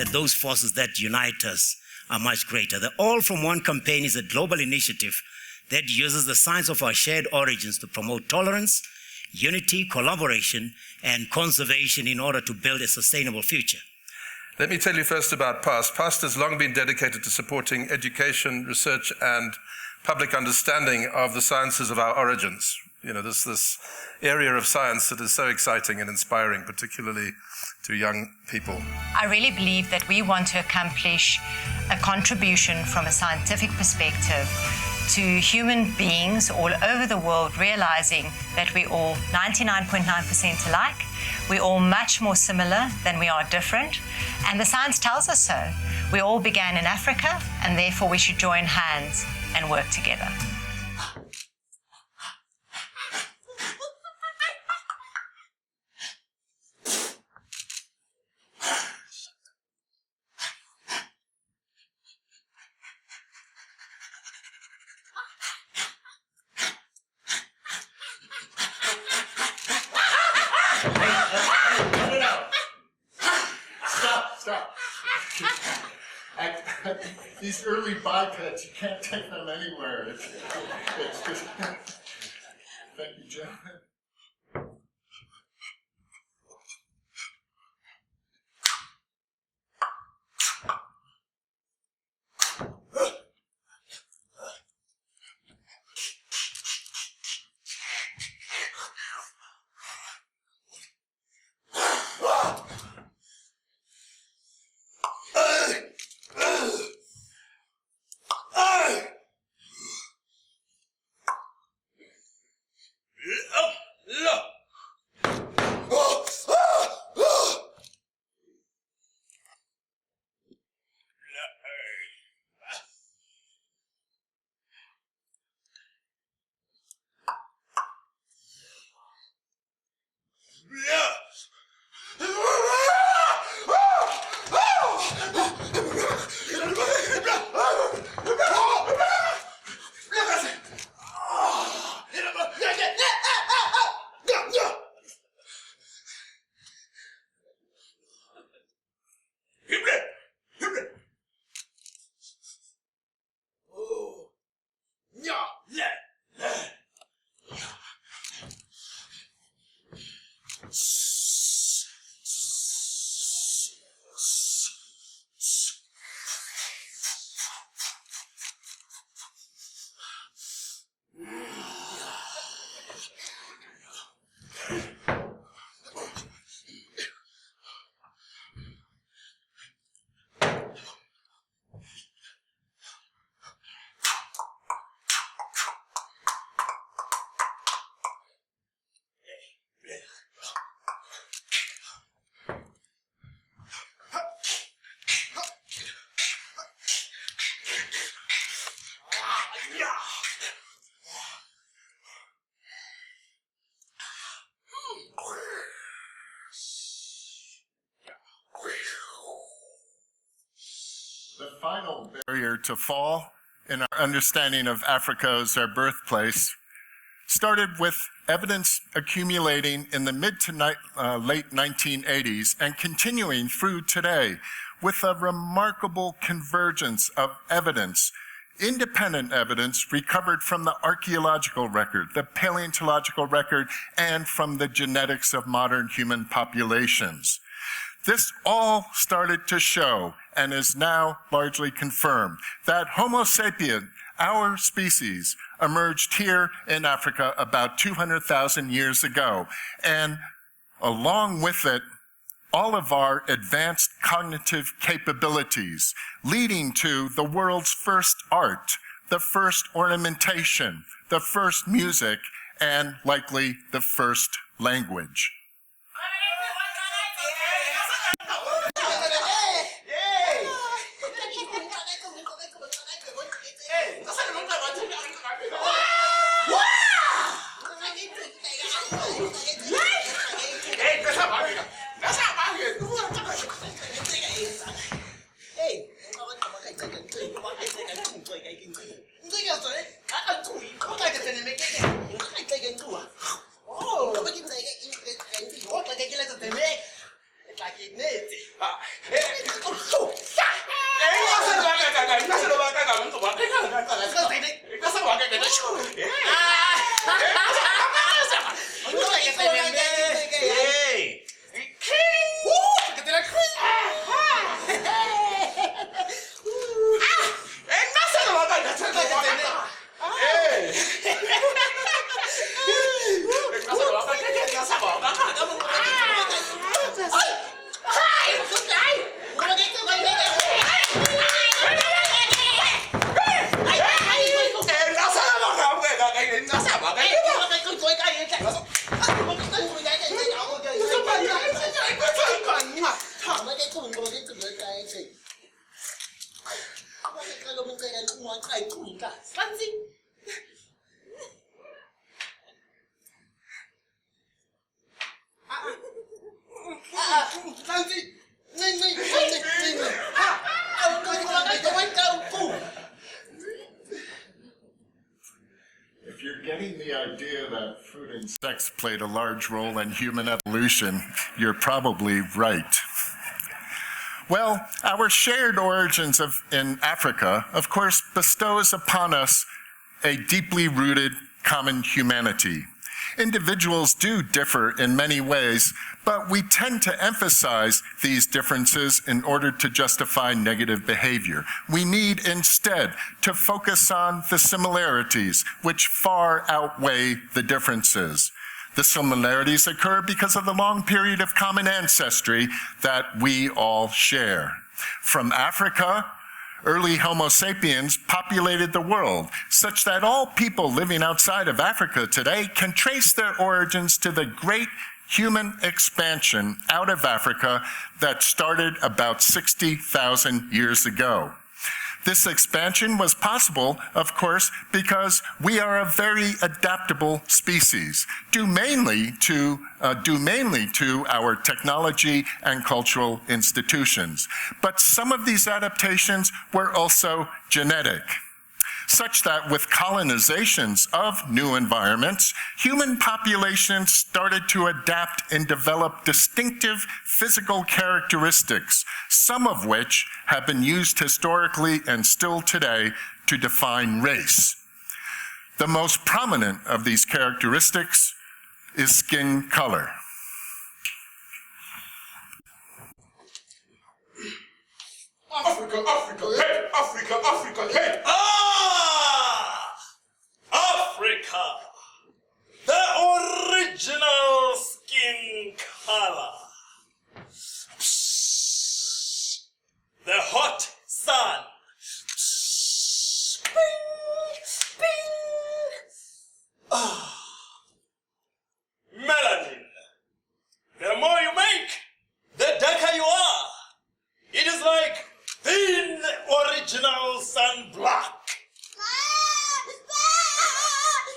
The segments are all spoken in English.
that those forces that unite us are much greater. The All from One campaign is a global initiative that uses the science of our shared origins to promote tolerance, unity, collaboration, and conservation in order to build a sustainable future. Let me tell you first about PAST. PAST has long been dedicated to supporting education, research, and public understanding of the sciences of our origins. You know, this area of science that is so exciting and inspiring, particularly to young people. I really believe that we want to accomplish a contribution from a scientific perspective to human beings all over the world, realizing that we're all 99.9% alike. We're all much more similar than we are different. And the science tells us so. We all began in Africa, and therefore we should join hands and work together. Stop. These early bipeds, you can't take them anywhere. It's just... Thank you, gentlemen. The final barrier to fall in our understanding of Africa as our birthplace started with evidence accumulating in the mid to late 1980s and continuing through today with a remarkable convergence of evidence, independent evidence recovered from the archaeological record, the paleontological record, and from the genetics of modern human populations. This all started to show, and is now largely confirmed, that Homo sapien, our species, emerged here in Africa about 200,000 years ago. And along with it, all of our advanced cognitive capabilities, leading to the world's first art, the first ornamentation, the first music, and likely the first language. It's like it needs it. If you're getting the idea that food and sex played a large role in human evolution, you're probably right. Well, our shared origins in Africa, of course, bestows upon us a deeply rooted common humanity. Individuals do differ in many ways, but we tend to emphasize these differences in order to justify negative behavior. We need instead to focus on the similarities, which far outweigh the differences. The similarities occur because of the long period of common ancestry that we all share. From Africa, early Homo sapiens populated the world, such that all people living outside of Africa today can trace their origins to the great human expansion out of Africa that started about 60,000 years ago. This expansion was possible, of course, because we are a very adaptable species, due mainly to our technology and cultural institutions. But some of these adaptations were also genetic, such that with colonizations of new environments, human populations started to adapt and develop distinctive physical characteristics, some of which have been used historically and still today to define race. The most prominent of these characteristics is skin color. Africa, Africa, hey! Africa, Africa, hey! Africa, the original skin color. The hot sun. Melanin. The more you make, the darker you are. It is like thin original sunblock.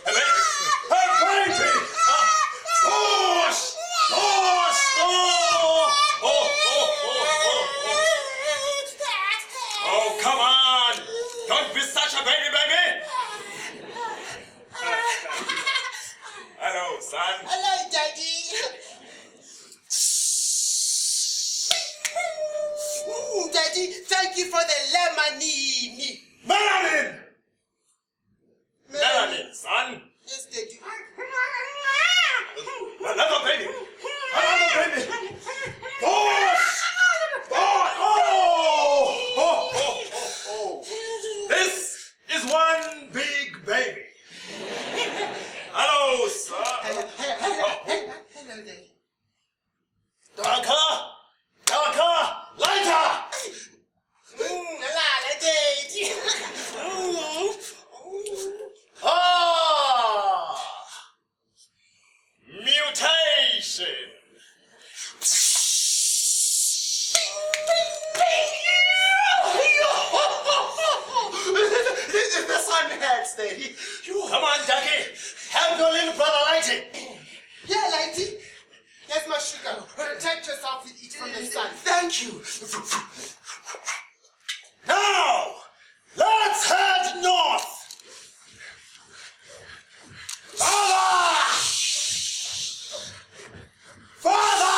Hey, baby! Push! Push! Oh, come on! Don't be such a baby, baby! Hello, son. Hello, Daddy. Daddy, thank you for the lemonade. Melanin! Melanin, son. Yes, Daddy. Another baby! Another baby! Push! Push! Oh! This is one big baby. Hello, sir. Hello, Daddy. Darker! Lighter! Mutation! The sun hurts, Daddy. Come on, Ducky. Help your little brother light it. Yeah, Lighty. Here's my sugar. Protect yourself with it from the sun. Thank you. Now, let's head north. Father!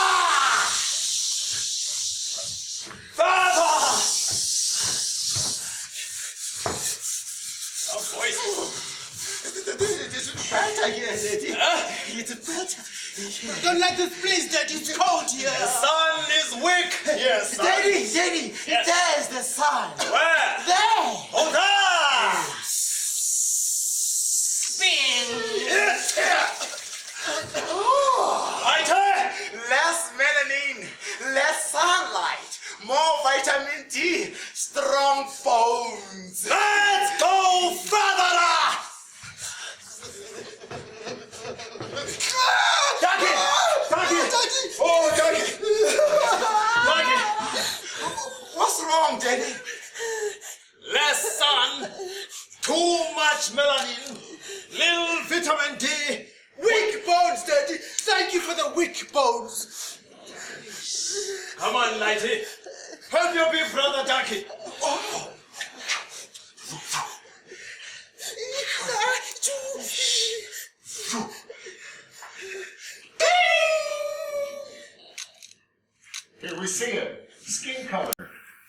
Oh, boys. It's better here, Daddy. It's better. Don't like this place, Daddy. It's cold here. The sun is weak. Yes, son. Daddy, Yes. there's the sun. Where? There. Oh, there! Yes. Lighter! Less melanin, less sunlight, more vitamin D, strong bones. Let's go further! We see it. Skin color.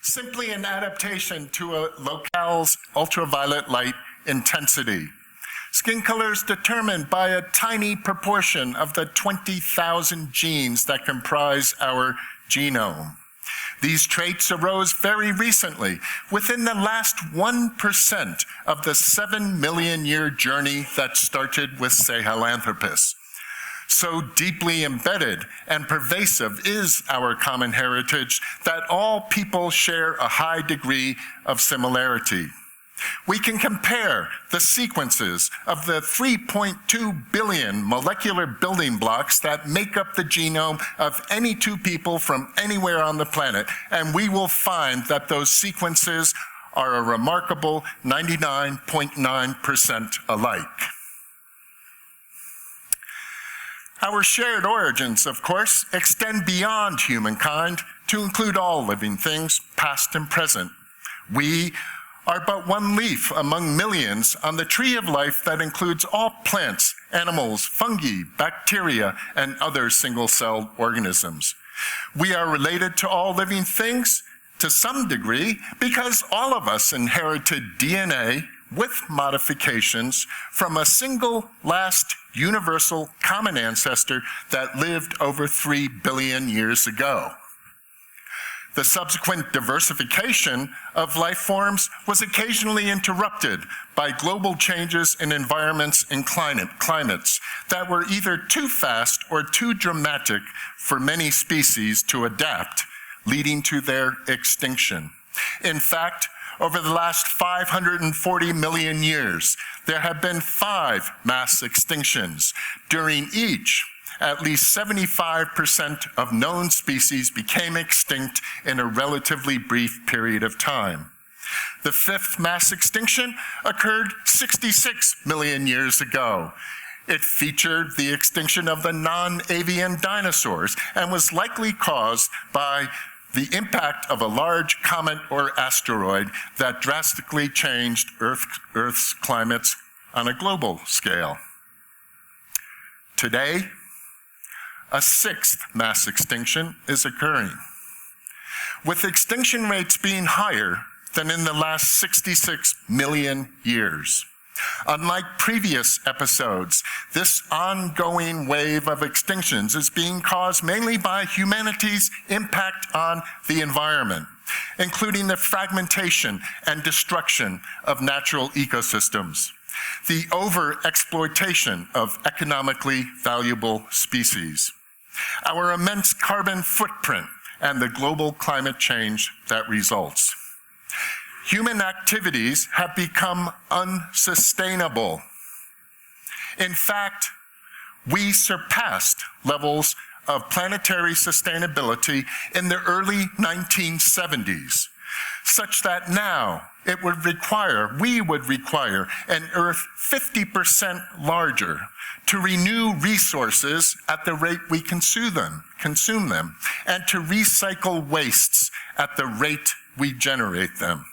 Simply an adaptation to a locale's ultraviolet light intensity. Skin color is determined by a tiny proportion of the 20,000 genes that comprise our genome. These traits arose very recently, within the last 1% of the 7 million year journey that started with Sahelanthropus. So deeply embedded and pervasive is our common heritage that all people share a high degree of similarity. We can compare the sequences of the 3.2 billion molecular building blocks that make up the genome of any two people from anywhere on the planet, and we will find that those sequences are a remarkable 99.9% alike. Our shared origins, of course, extend beyond humankind to include all living things, past and present. We are but one leaf among millions on the tree of life that includes all plants, animals, fungi, bacteria, and other single-celled organisms. We are related to all living things to some degree because all of us inherited DNA with modifications from a single last universal common ancestor that lived over 3 billion years ago. The subsequent diversification of life forms was occasionally interrupted by global changes in environments and climates that were either too fast or too dramatic for many species to adapt, leading to their extinction. In fact, over the last 540 million years, there have been 5 mass extinctions. During each, at least 75% of known species became extinct in a relatively brief period of time. The 5th mass extinction occurred 66 million years ago. It featured the extinction of the non-avian dinosaurs and was likely caused by the impact of a large comet or asteroid that drastically changed Earth's climates on a global scale. Today, a 6th mass extinction is occurring, with extinction rates being higher than in the last 66 million years. Unlike previous episodes, this ongoing wave of extinctions is being caused mainly by humanity's impact on the environment, including the fragmentation and destruction of natural ecosystems, the over-exploitation of economically valuable species, our immense carbon footprint, and the global climate change that results. Human activities have become unsustainable. In fact, we surpassed levels of planetary sustainability in the early 1970s, such that now we would require an Earth 50% larger to renew resources at the rate we consume them, and to recycle wastes at the rate we generate them.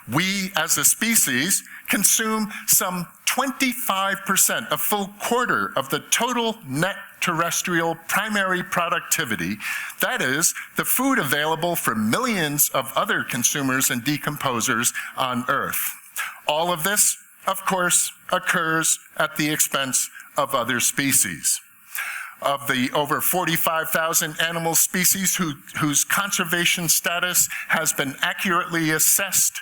We, as a species, consume some 25%, a full quarter of the total net terrestrial primary productivity, that is, the food available for millions of other consumers and decomposers on Earth. All of this, of course, occurs at the expense of other species. Of the over 45,000 animal species whose conservation status has been accurately assessed,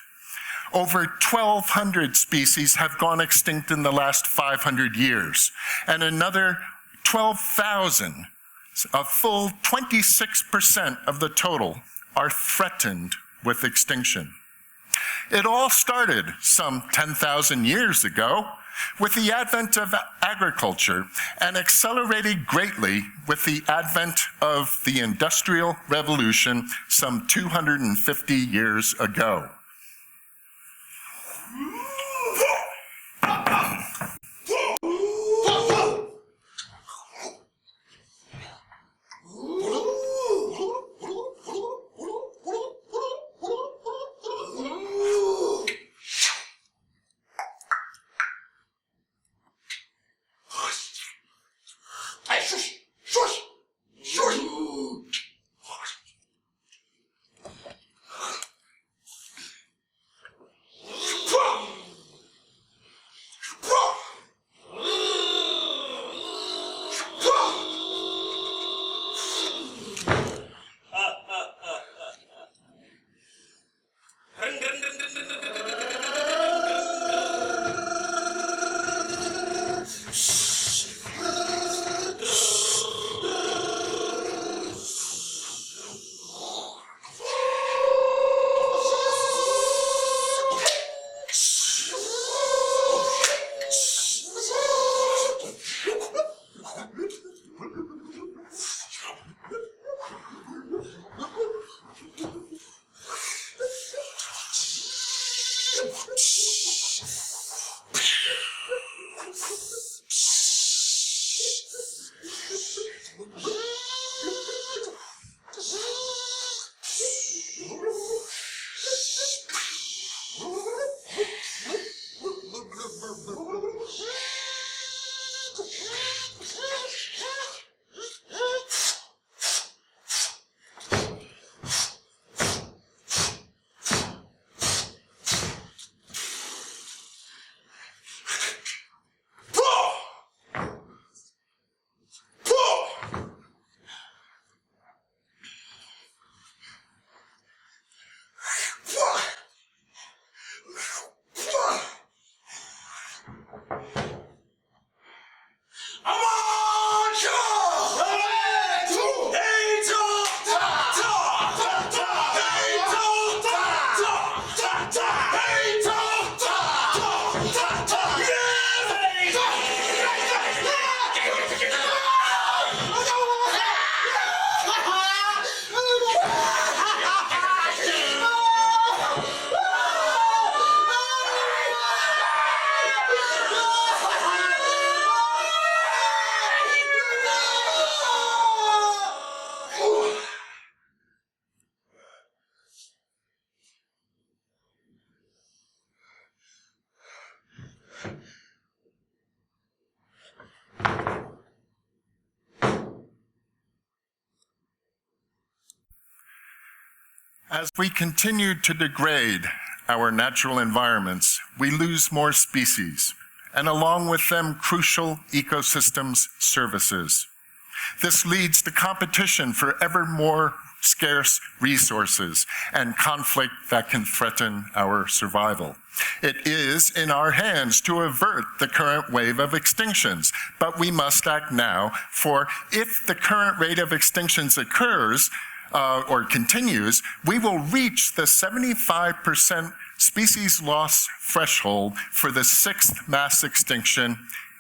over 1,200 species have gone extinct in the last 500 years, and another 12,000, a full 26% of the total, are threatened with extinction. It all started some 10,000 years ago with the advent of agriculture and accelerated greatly with the advent of the Industrial Revolution some 250 years ago. As we continue to degrade our natural environments, we lose more species, and along with them, crucial ecosystems services. This leads to competition for ever more scarce resources and conflict that can threaten our survival. It is in our hands to avert the current wave of extinctions, but we must act now, for if the current rate of extinctions occurs or continues, we will reach the 75% species loss threshold for the 6th mass extinction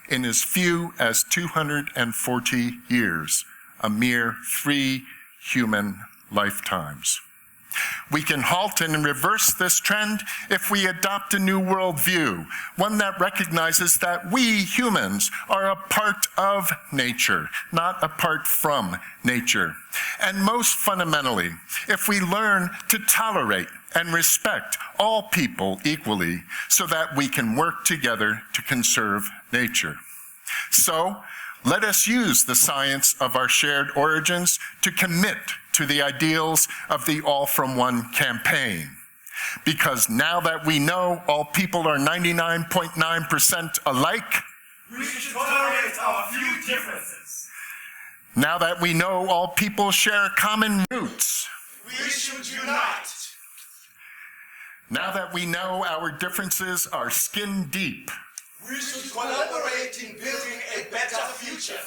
in as few as 240 years, a mere 3 human lifetimes. We can halt and reverse this trend if we adopt a new worldview, one that recognizes that we humans are a part of nature, not apart from nature. And most fundamentally, if we learn to tolerate and respect all people equally so that we can work together to conserve nature. So, let us use the science of our shared origins to commit to the ideals of the All From One campaign. Because now that we know all people are 99.9% alike, we should tolerate our few differences. Now that we know all people share common roots, we should unite. Now that we know our differences are skin deep, we should collaborate in building a better future.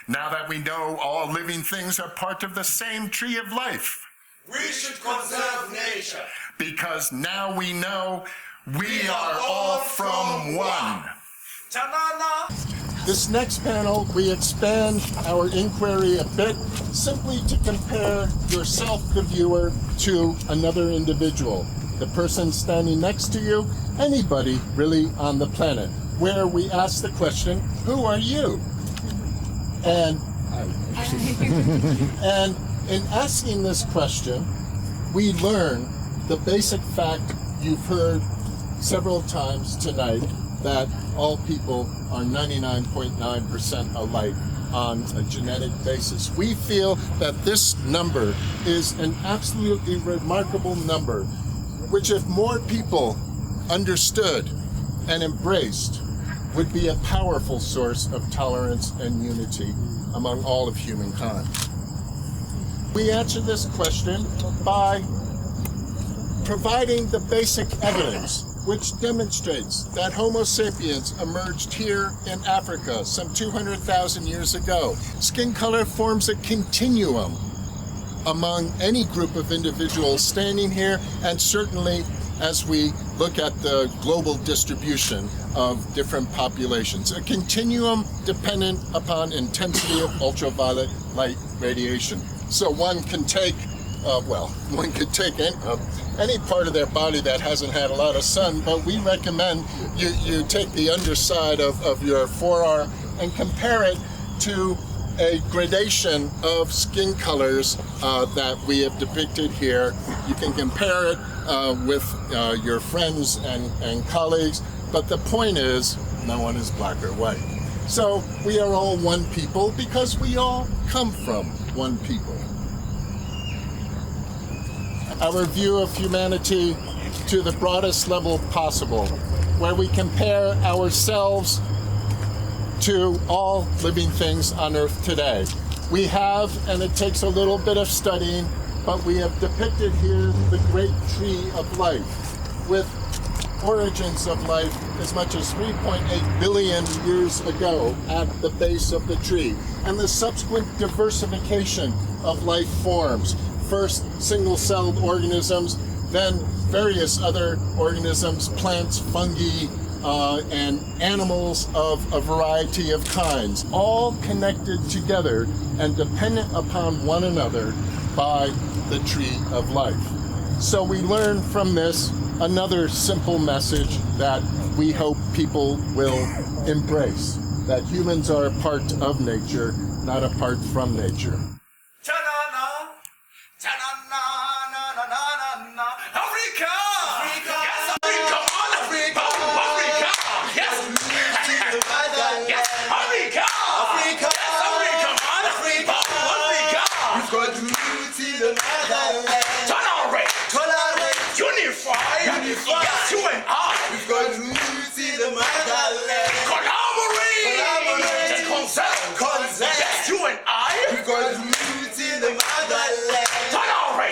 Now that we know all living things are part of the same tree of life, we should conserve nature. Because now we know we are all from one. Ta-na-na. This next panel, we expand our inquiry a bit simply to compare yourself, the viewer, to another individual. The person standing next to you, anybody really on the planet, where we ask the question, who are you? And in asking this question, we learn the basic fact you've heard several times tonight, that all people are 99.9% alike on a genetic basis. We feel that this number is an absolutely remarkable number, which if more people understood and embraced, would be a powerful source of tolerance and unity among all of humankind. We answer this question by providing the basic evidence which demonstrates that Homo sapiens emerged here in Africa some 200,000 years ago. Skin color forms a continuum among any group of individuals standing here, and certainly as we look at the global distribution of different populations. A continuum dependent upon intensity of ultraviolet light radiation. So one can take, one could take any part of their body that hasn't had a lot of sun, but we recommend you take the underside of your forearm and compare it to a gradation of skin colors that we have depicted here. You can compare it with your friends and colleagues, but the point is, no one is black or white. So we are all one people because we all come from one people. Our view of humanity to the broadest level possible, where we compare ourselves to all living things on Earth today. We have, and it takes a little bit of studying, but we have depicted here the great tree of life, with origins of life as much as 3.8 billion years ago at the base of the tree, and the subsequent diversification of life forms. First, single-celled organisms, then various other organisms, plants, fungi, and animals of a variety of kinds, all connected together and dependent upon one another by the tree of life. So we learn from this another simple message that we hope people will embrace, that humans are a part of nature, not apart from nature. Africa! Yes, Africa! Africa! Africa! Yes! Yes, Africa! Africa! Yes, Africa! Africa! Africa! We've got roots in the motherland. Tolerate! got roots in the motherland. Tolerate,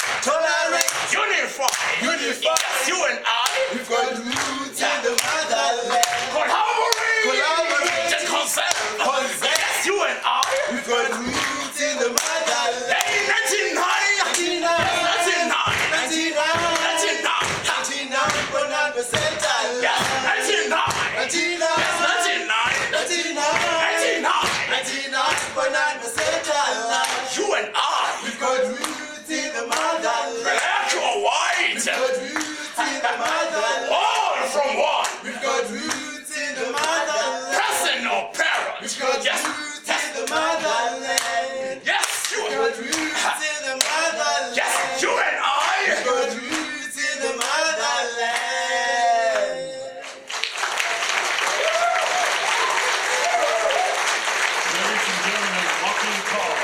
unify, yes, you and I. We've got roots in the motherland. Collaborate, just concept, yes, you and I. We've got roots in the motherland. Hey, 99, 99.9% yes, 99, 99.9% you and I. We've got roots in the motherland. Black or white, We've got roots in the motherland. all from one. We've got roots in the motherland. Person or parent, We've got yes, roots in the motherland. yes, you We've and got roots in the motherland. yes, you and I. We've got roots in the motherland. Ladies and gentlemen, walking call.